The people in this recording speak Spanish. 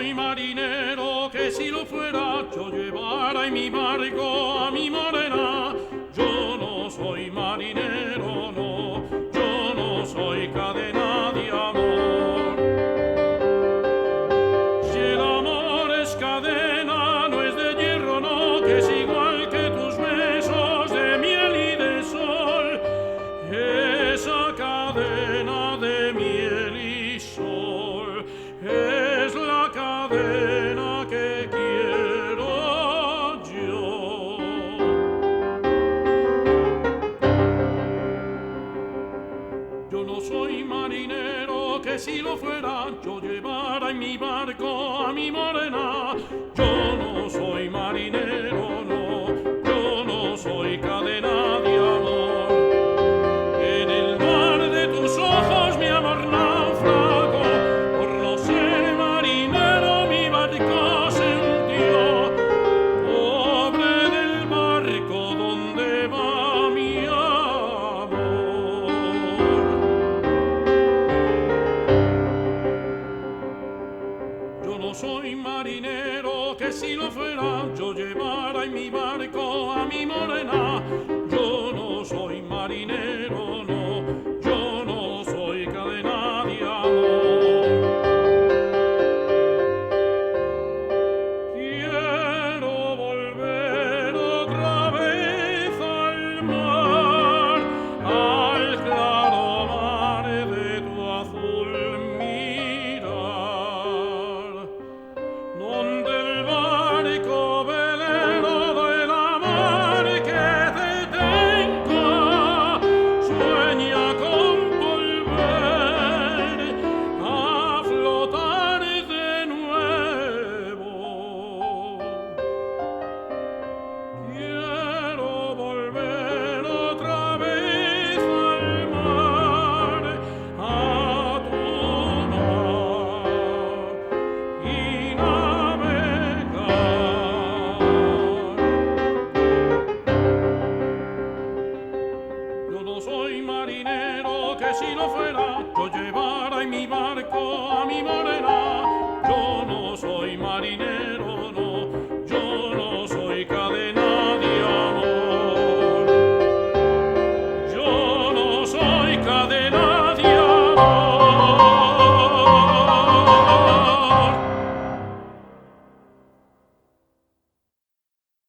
soy marinero, que si lo fuera yo llevara en mi barco a mi morena. Yo no soy marinero, no, yo no soy cadena de amor. Si el amor es cadena, no es de hierro, no, que es igual que tus besos de miel y de sol. Esa cadena de miel y sol es la cadena que quiero yo. Yo no soy marinero, que si lo fuera yo llevara en mi barco a mi morena. Yo no soy marinero, no, yo no soy cadena de amor. En el mar de tus ojos mi amor naufragó, por no ser marinero mi barco se hundió. Pobre del barco donde va mi amor. Yo no soy marinero, que si lo fuera yo llevara en mi barco a mi morena. Yo no soy marinero, no, yo no soy cadena de amor. Quiero volver otra vez al mar, al claro mar de tu azul mirar, donde el barco velero de la mar que te tenga sueña con volver a flotar de nuevo. Quiero volver otra vez al mar, a tu mar y navegar. Yo no soy marinero, que si lo fuera yo llevara en mi barco a mi morena.